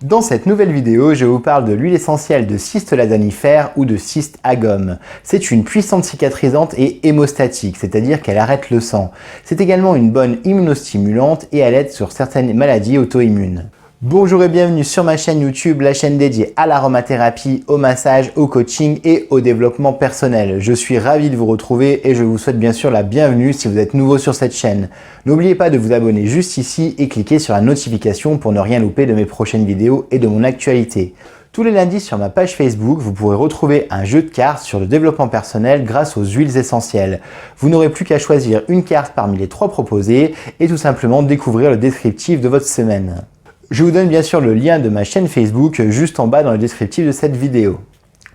Dans cette nouvelle vidéo, je vous parle de l'huile essentielle de cyste ladanifère ou de cyste à gomme. C'est une puissante cicatrisante et hémostatique, c'est-à-dire qu'elle arrête le sang. C'est également une bonne immunostimulante et elle aide sur certaines maladies auto-immunes. Bonjour et bienvenue sur ma chaîne YouTube, la chaîne dédiée à l'aromathérapie, au massage, au coaching et au développement personnel. Je suis ravi de vous retrouver et je vous souhaite bien sûr la bienvenue si vous êtes nouveau sur cette chaîne. N'oubliez pas de vous abonner juste ici et cliquer sur la notification pour ne rien louper de mes prochaines vidéos et de mon actualité. Tous les lundis sur ma page Facebook, vous pourrez retrouver un jeu de cartes sur le développement personnel grâce aux huiles essentielles. Vous n'aurez plus qu'à choisir une carte parmi les 3 proposées et tout simplement découvrir le descriptif de votre semaine. Je vous donne bien sûr le lien de ma chaîne Facebook juste en bas dans le descriptif de cette vidéo.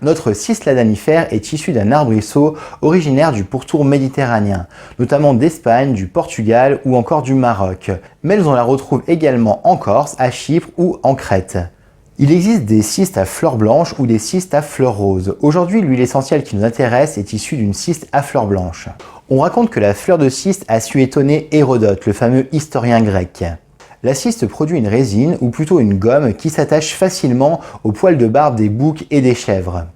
Notre cyste ladanifère est issu d'un arbrisseau originaire du pourtour méditerranéen, notamment d'Espagne, du Portugal ou encore du Maroc. Mais on la retrouve également en Corse, à Chypre ou en Crète. Il existe des cystes à fleurs blanches ou des cystes à fleurs roses. Aujourd'hui, l'huile essentielle qui nous intéresse est issue d'une cyste à fleurs blanches. On raconte que la fleur de cyste a su étonner Hérodote, le fameux historien grec. La cyste produit une résine, ou plutôt une gomme, qui s'attache facilement aux poils de barbe des boucs et des chèvres.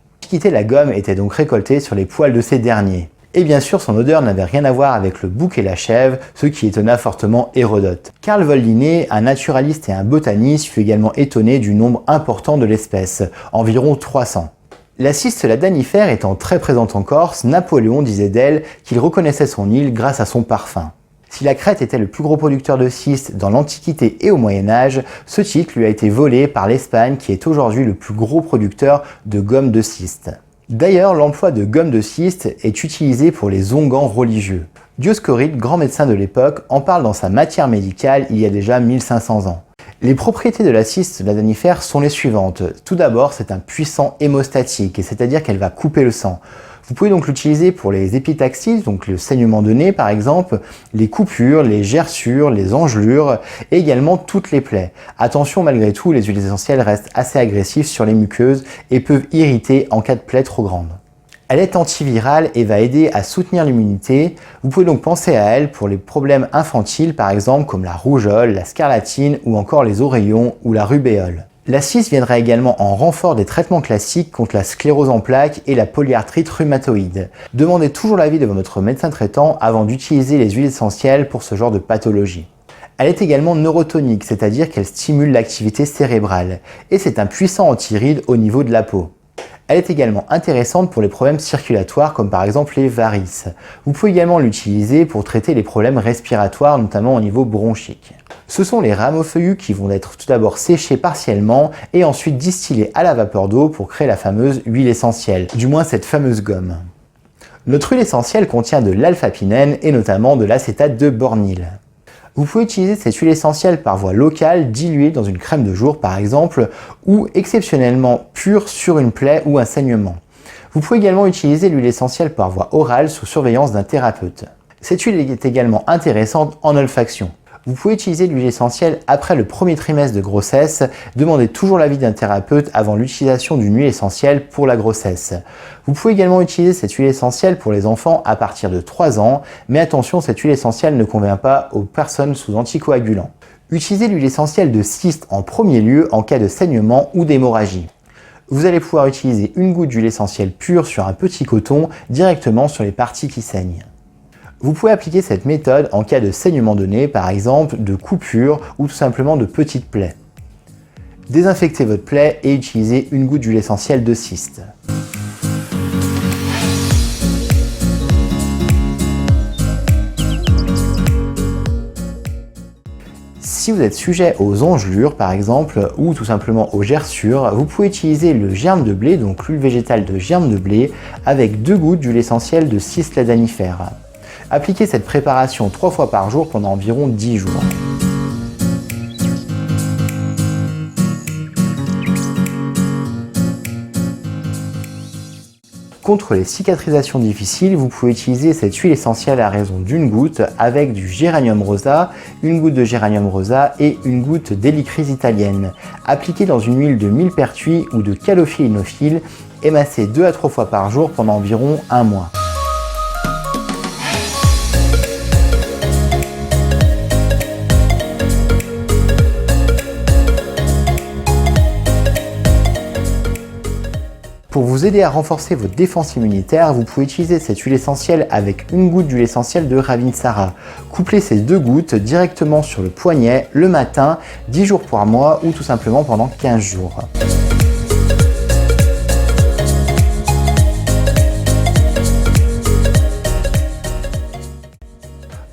La gomme était donc récoltée sur les poils de ces derniers. Et bien sûr, son odeur n'avait rien à voir avec le bouc et la chèvre, ce qui étonna fortement Hérodote. Carl von Linné, un naturaliste et un botaniste, fut également étonné du nombre important de l'espèce, environ 300. La cyste ladanifère étant très présente en Corse, Napoléon disait d'elle qu'il reconnaissait son île grâce à son parfum. Si la Crète était le plus gros producteur de cyste dans l'Antiquité et au Moyen-Âge, ce titre lui a été volé par l'Espagne qui est aujourd'hui le plus gros producteur de gomme de cyste. D'ailleurs, l'emploi de gomme de cyste est utilisé pour les onguents religieux. Dioscoride, grand médecin de l'époque, en parle dans sa matière médicale il y a déjà 1500 ans. Les propriétés de la cyste ladanifère sont les suivantes. Tout d'abord, c'est un puissant hémostatique, c'est-à-dire qu'elle va couper le sang. Vous pouvez donc l'utiliser pour les épitaxies, donc le saignement de nez par exemple, les coupures, les gerçures, les engelures et également toutes les plaies. Attention, malgré tout, les huiles essentielles restent assez agressives sur les muqueuses et peuvent irriter en cas de plaie trop grande. Elle est antivirale et va aider à soutenir l'immunité. Vous pouvez donc penser à elle pour les problèmes infantiles par exemple comme la rougeole, la scarlatine ou encore les oreillons ou la rubéole. La cyste viendra également en renfort des traitements classiques contre la sclérose en plaques et la polyarthrite rhumatoïde. Demandez toujours l'avis de votre médecin traitant avant d'utiliser les huiles essentielles pour ce genre de pathologie. Elle est également neurotonique, c'est-à-dire qu'elle stimule l'activité cérébrale, et c'est un puissant antiride au niveau de la peau. Elle est également intéressante pour les problèmes circulatoires comme par exemple les varices. Vous pouvez également l'utiliser pour traiter les problèmes respiratoires, notamment au niveau bronchique. Ce sont les rameaux feuillus qui vont être tout d'abord séchés partiellement et ensuite distillés à la vapeur d'eau pour créer la fameuse huile essentielle, du moins cette fameuse gomme. Notre huile essentielle contient de l'alpha-pinène et notamment de l'acétate de bornyle. Vous pouvez utiliser cette huile essentielle par voie locale, diluée dans une crème de jour par exemple, ou exceptionnellement pure sur une plaie ou un saignement. Vous pouvez également utiliser l'huile essentielle par voie orale sous surveillance d'un thérapeute. Cette huile est également intéressante en olfaction. Vous pouvez utiliser l'huile essentielle après le premier trimestre de grossesse. Demandez toujours l'avis d'un thérapeute avant l'utilisation d'une huile essentielle pour la grossesse. Vous pouvez également utiliser cette huile essentielle pour les enfants à partir de 3 ans, mais attention, cette huile essentielle ne convient pas aux personnes sous anticoagulants. Utilisez l'huile essentielle de cyste en premier lieu en cas de saignement ou d'hémorragie. Vous allez pouvoir utiliser une goutte d'huile essentielle pure sur un petit coton directement sur les parties qui saignent. Vous pouvez appliquer cette méthode en cas de saignement de nez, par exemple, de coupure ou tout simplement de petites plaies. Désinfectez votre plaie et utilisez une goutte d'huile essentielle de cyste. Si vous êtes sujet aux engelures par exemple ou tout simplement aux gerçures, vous pouvez utiliser le germe de blé, donc l'huile végétale de germe de blé, avec 2 gouttes d'huile essentielle de cyste ladanifère. Appliquez cette préparation 3 fois par jour pendant environ 10 jours. Contre les cicatrisations difficiles, vous pouvez utiliser cette huile essentielle à raison d'une goutte avec du géranium rosa, une goutte de géranium rosa et une goutte d'hélicryse italienne. Appliquez dans une huile de millepertuis ou de calophylle inophile, émassez 2 à 3 fois par jour pendant environ 1 mois. Pour vous aider à renforcer votre défense immunitaire, vous pouvez utiliser cette huile essentielle avec une goutte d'huile essentielle de Ravinsara. Couplez ces 2 gouttes directement sur le poignet le matin, 10 jours par mois ou tout simplement pendant 15 jours.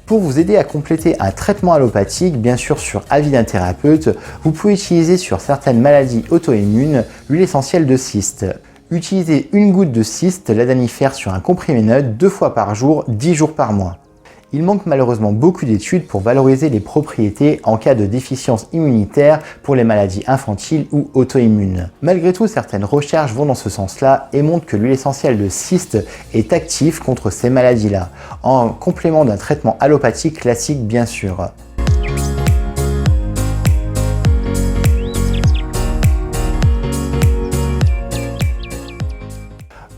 Pour vous aider à compléter un traitement allopathique, bien sûr sur avis d'un thérapeute, vous pouvez utiliser sur certaines maladies auto-immunes l'huile essentielle de cyste. Utilisez une goutte de cyste ladanifère sur un comprimé neutre 2 fois par jour, 10 jours par mois. Il manque malheureusement beaucoup d'études pour valoriser les propriétés en cas de déficience immunitaire pour les maladies infantiles ou auto-immunes. Malgré tout, certaines recherches vont dans ce sens-là et montrent que l'huile essentielle de cyste est active contre ces maladies-là, en complément d'un traitement allopathique classique bien sûr.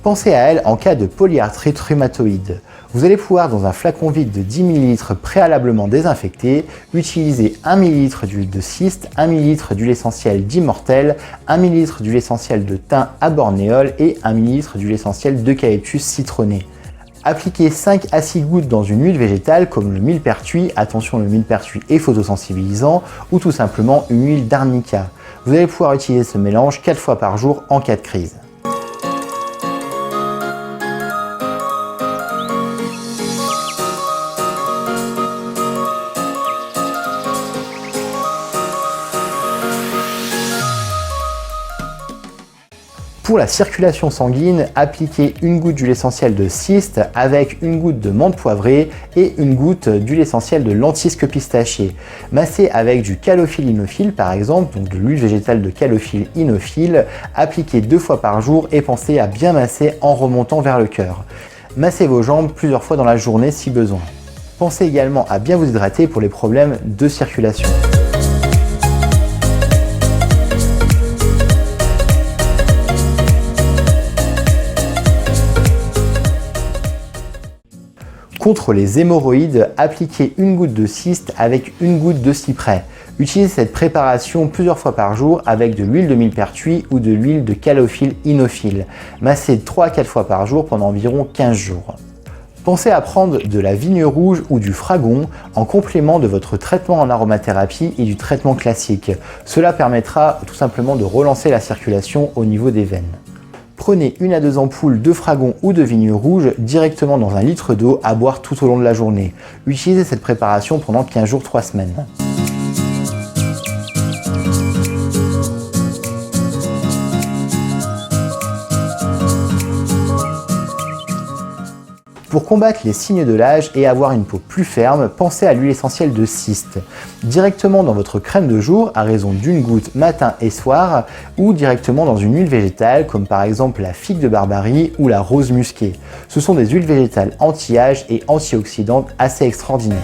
Pensez à elle en cas de polyarthrite rhumatoïde. Vous allez pouvoir, dans un flacon vide de 10 ml préalablement désinfecté, utiliser 1 ml d'huile de cyste, 1 ml d'huile essentielle d'immortel, 1 ml d'huile essentielle de thym à bornéol et 1 ml d'huile essentielle d'eucalyptus citronné. Appliquez 5 à 6 gouttes dans une huile végétale comme le millepertuis, attention le millepertuis est photosensibilisant, ou tout simplement une huile d'arnica. Vous allez pouvoir utiliser ce mélange 4 fois par jour en cas de crise. Pour la circulation sanguine, appliquez une goutte d'huile essentielle de cyste avec une goutte de menthe poivrée et une goutte d'huile essentielle de lentisque pistachée. Massez avec du calophylle inophile par exemple, donc de l'huile végétale de calophylle inophile. Appliquez 2 fois par jour et pensez à bien masser en remontant vers le cœur. Massez vos jambes plusieurs fois dans la journée si besoin. Pensez également à bien vous hydrater pour les problèmes de circulation. Contre les hémorroïdes, appliquez une goutte de cyste avec une goutte de cyprès. Utilisez cette préparation plusieurs fois par jour avec de l'huile de millepertuis ou de l'huile de calophylle inophile. Massez 3 à 4 fois par jour pendant environ 15 jours. Pensez à prendre de la vigne rouge ou du fragon en complément de votre traitement en aromathérapie et du traitement classique. Cela permettra tout simplement de relancer la circulation au niveau des veines. Prenez 1 à 2 ampoules de fragon ou de vigne rouge directement dans 1 litre d'eau à boire tout au long de la journée. Utilisez cette préparation pendant 15 jours, 3 semaines. Pour combattre les signes de l'âge et avoir une peau plus ferme, pensez à l'huile essentielle de cyste. Directement dans votre crème de jour à raison d'1 goutte matin et soir ou directement dans une huile végétale comme par exemple la figue de Barbarie ou la rose musquée. Ce sont des huiles végétales anti-âge et antioxydantes assez extraordinaires.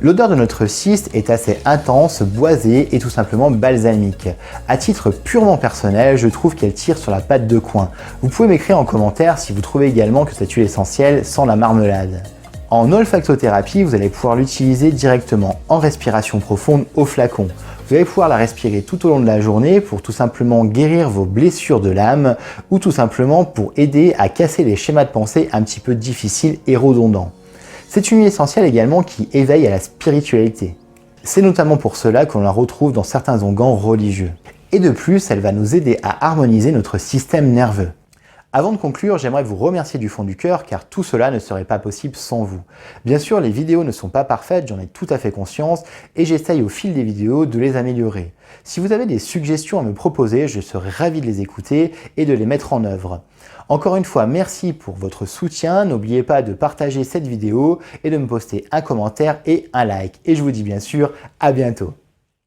L'odeur de notre cyste est assez intense, boisée et tout simplement balsamique. À titre purement personnel, je trouve qu'elle tire sur la pâte de coin. Vous pouvez m'écrire en commentaire si vous trouvez également que cette huile essentielle sent la marmelade. En olfactothérapie, vous allez pouvoir l'utiliser directement en respiration profonde au flacon. Vous allez pouvoir la respirer tout au long de la journée pour tout simplement guérir vos blessures de l'âme ou tout simplement pour aider à casser les schémas de pensée un petit peu difficiles et redondants. C'est une huile essentielle également qui éveille à la spiritualité. C'est notamment pour cela qu'on la retrouve dans certains onguents religieux. Et de plus, elle va nous aider à harmoniser notre système nerveux. Avant de conclure, j'aimerais vous remercier du fond du cœur car tout cela ne serait pas possible sans vous. Bien sûr, les vidéos ne sont pas parfaites, j'en ai tout à fait conscience et j'essaye au fil des vidéos de les améliorer. Si vous avez des suggestions à me proposer, je serai ravi de les écouter et de les mettre en œuvre. Encore une fois, merci pour votre soutien, n'oubliez pas de partager cette vidéo et de me poster un commentaire et un like. Et je vous dis bien sûr à bientôt.